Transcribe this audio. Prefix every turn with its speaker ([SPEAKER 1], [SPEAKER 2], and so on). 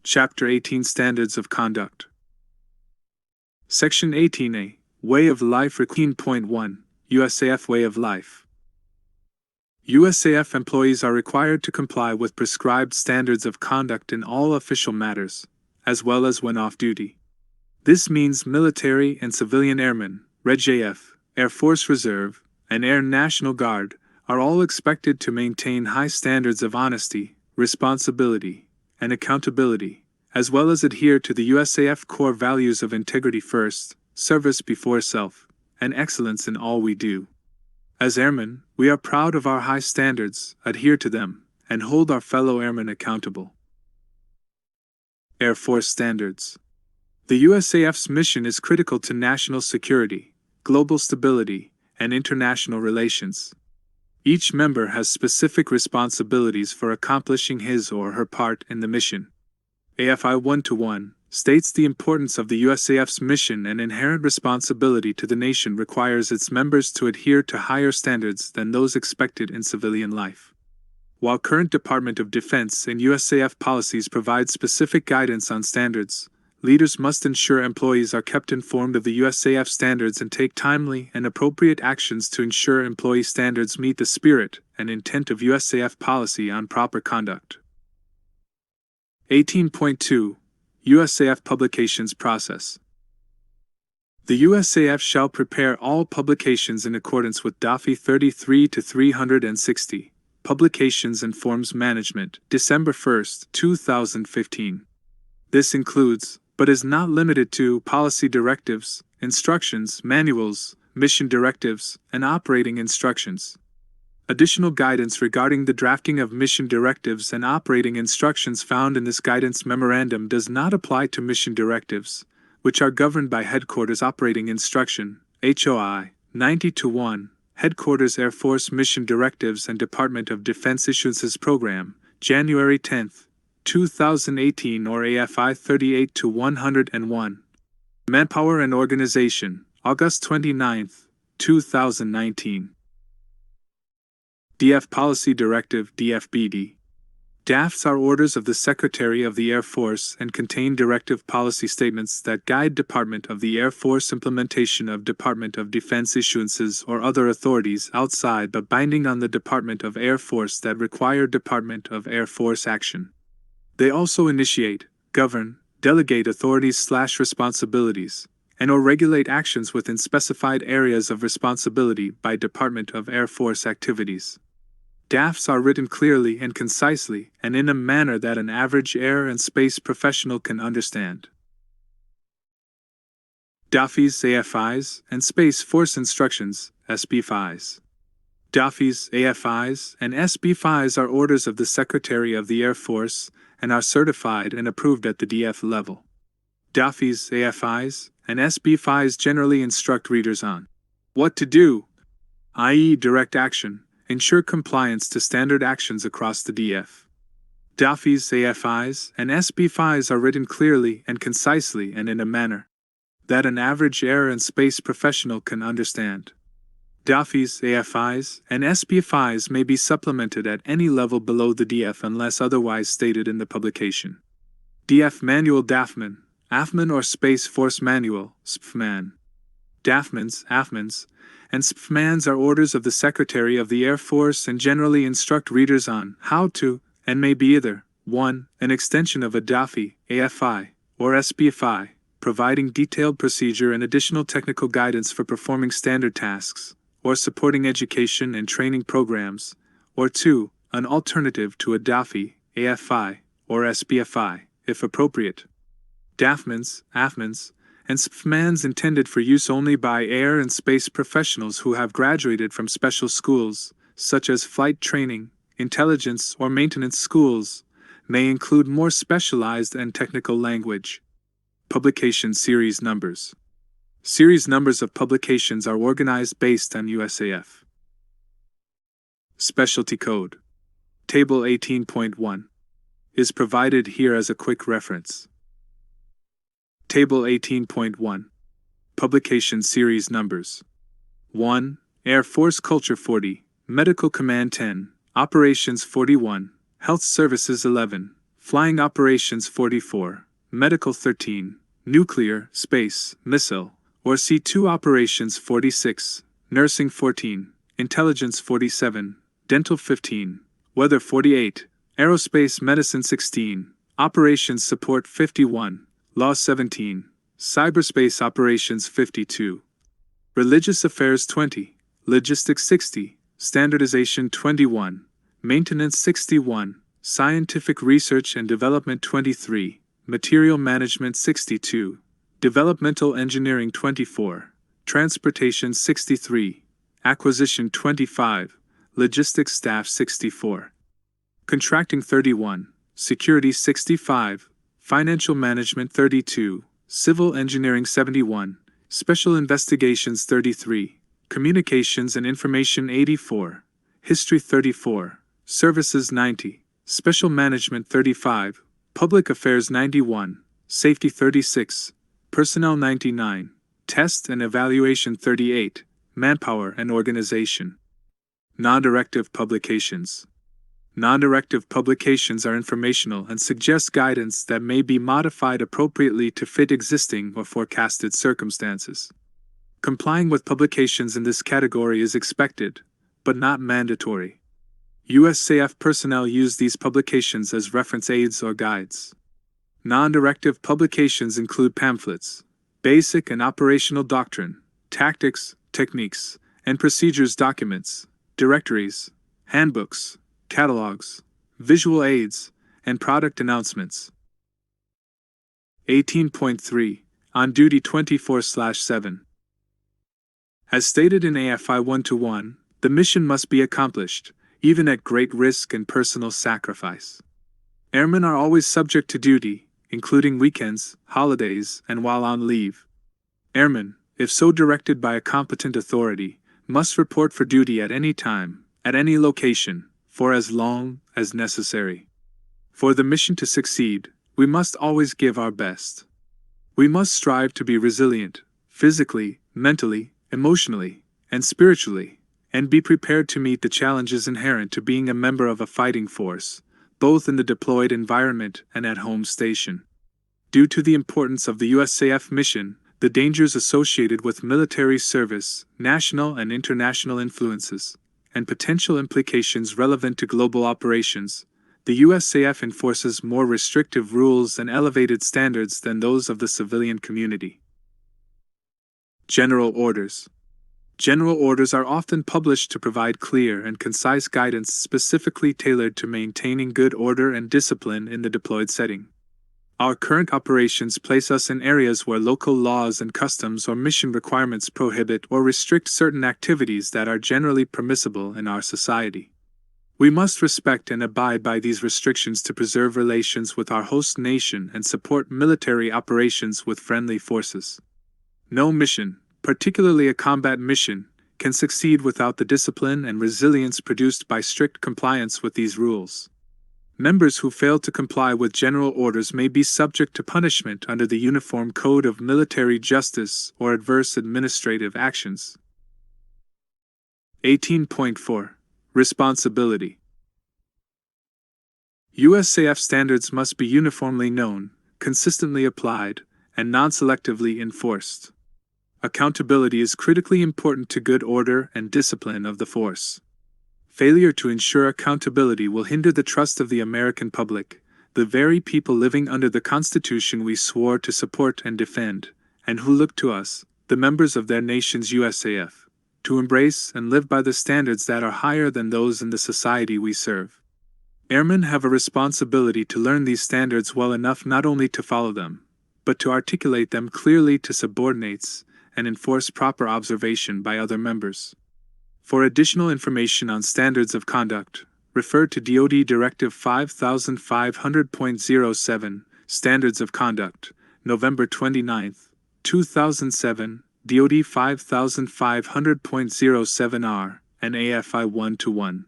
[SPEAKER 1] Chapter 18 Standards of Conduct. Section 18A Way of Life. 18.1 USAF Way of Life. USAF employees are required to comply with prescribed standards of conduct in all official matters, as well as when off duty. This means military and civilian airmen, RegAF, Air Force Reserve, and Air National Guard are all expected to maintain high standards of honesty, responsibility, and accountability, as well as adhere to the USAF core values of integrity first, service before self, and excellence in all we do. As airmen, we are proud of our high standards, adhere to them, and hold our fellow airmen accountable. Air Force Standards. The USAF's mission is critical to national security, global stability, and international relations. Each member has specific responsibilities for accomplishing his or her part in the mission. AFI 1-1 states the importance of the USAF's mission and inherent responsibility to the nation requires its members to adhere to higher standards than those expected in civilian life. While current Department of Defense and USAF policies provide specific guidance on standards, leaders must ensure employees are kept informed of the USAF standards and take timely and appropriate actions to ensure employee standards meet the spirit and intent of USAF policy on proper conduct. 18.2 USAF Publications Process. The USAF shall prepare all publications in accordance with DAFI 33-360, Publications and Forms Management, December 1, 2015. This includes, but is not limited to, policy directives, instructions, manuals, mission directives, and operating instructions. Additional guidance regarding the drafting of mission directives and operating instructions found in this guidance memorandum does not apply to mission directives, which are governed by Headquarters Operating Instruction, HOI, 90-1, Headquarters Air Force Mission Directives and Department of Defense Issuances Program, January 10, 2018 or AFI 38-101. Manpower and Organization, August 29, 2019. DF Policy Directive DFBD. DAFs are orders of the Secretary of the Air Force and contain directive policy statements that guide Department of the Air Force implementation of Department of Defense issuances or other authorities outside but binding on the Department of Air Force that require Department of Air Force action. They also initiate, govern, delegate authorities/responsibilities, and/or regulate actions within specified areas of responsibility by Department of Air Force activities. DAFs are written clearly and concisely and in a manner that an average air and space professional can understand. DAFIs, AFIs, and Space Force Instructions, SBFIs. DAFIs, AFIs, and SBFIs are orders of the Secretary of the Air Force and are certified and approved at the DF level. DAFIs, AFIs, and SBFIs generally instruct readers on what to do, i.e. direct action, ensure compliance to standard actions across the DF. DAFIs, AFIs, and SBFIs are written clearly and concisely and in a manner that an average air and space professional can understand. DAFIs, AFIs, and SBFIs may be supplemented at any level below the DF unless otherwise stated in the publication. DF Manual DAFMAN, AFMAN or Space Force Manual, SPFMAN. DAFMANs, AFMANs, and SPFMANs are orders of the Secretary of the Air Force and generally instruct readers on how to, and may be either, 1. An extension of a DAFI, AFI, or SBFI, providing detailed procedure and additional technical guidance for performing standard tasks, or supporting education and training programs, or 2. An alternative to a DAFI, AFI, or SBFI, if appropriate. DAFMANs, AFMANs, and SPFMANs intended for use only by air and space professionals who have graduated from special schools, such as flight training, intelligence, or maintenance schools, may include more specialized and technical language. Publication Series Numbers. Series numbers of publications are organized based on USAF. Specialty Code. Table 18.1 is provided here as a quick reference. Table 18.1 Publication Series Numbers. 1. Air Force Culture 40, Medical Command 10, Operations 41, Health Services 11, Flying Operations 44, Medical 13, Nuclear, Space, Missile, or C2 Operations 46, Nursing 14, Intelligence 47, Dental 15, Weather 48, Aerospace Medicine 16, Operations Support 51, Law 17, Cyberspace Operations 52, Religious Affairs 20, Logistics 60, Standardization 21, Maintenance 61, Scientific Research and Development 23, Material Management 62, Developmental Engineering 24, Transportation 63, Acquisition 25, Logistics Staff 64, Contracting 31, Security 65, Financial Management 32, Civil Engineering 71, Special Investigations 33, Communications and Information 84, History 34, Services 90, Special Management 35, Public Affairs 91, Safety 36, Personnel 99, Test and Evaluation 38, Manpower and Organization. Non-directive publications. Non-directive publications are informational and suggest guidance that may be modified appropriately to fit existing or forecasted circumstances. Complying with publications in this category is expected, but not mandatory. USAF personnel use these publications as reference aids or guides. Non-directive publications include pamphlets, basic and operational doctrine, tactics, techniques, and procedures documents, directories, handbooks, catalogs, visual aids, and product announcements. 18.3. On Duty 24/7. As stated in AFI 1-1, the mission must be accomplished, even at great risk and personal sacrifice. Airmen are always subject to duty, including weekends, holidays, and while on leave. Airmen, if so directed by a competent authority, must report for duty at any time, at any location, for as long as necessary. For the mission to succeed, we must always give our best. We must strive to be resilient, physically, mentally, emotionally, and spiritually, and be prepared to meet the challenges inherent to being a member of a fighting force, both in the deployed environment and at home station. Due to the importance of the USAF mission, the dangers associated with military service, national and international influences, and potential implications relevant to global operations, the USAF enforces more restrictive rules and elevated standards than those of the civilian community. General Orders. General orders are often published to provide clear and concise guidance specifically tailored to maintaining good order and discipline in the deployed setting. Our current operations place us in areas where local laws and customs or mission requirements prohibit or restrict certain activities that are generally permissible in our society. We must respect and abide by these restrictions to preserve relations with our host nation and support military operations with friendly forces. No mission, particularly a combat mission, can succeed without the discipline and resilience produced by strict compliance with these rules. Members who fail to comply with general orders may be subject to punishment under the Uniform Code of Military Justice or adverse administrative actions. 18.4. Responsibility. USAF standards must be uniformly known, consistently applied, and non-selectively enforced. Accountability is critically important to good order and discipline of the force. Failure to ensure accountability will hinder the trust of the American public, the very people living under the Constitution we swore to support and defend, and who look to us, the members of their nation's USAF, to embrace and live by the standards that are higher than those in the society we serve. Airmen have a responsibility to learn these standards well enough not only to follow them, but to articulate them clearly to subordinates and enforce proper observation by other members. For additional information on standards of conduct, refer to DoD Directive 5500.07, Standards of Conduct, November 29, 2007, DoD 5500.07R, and AFI 1-1.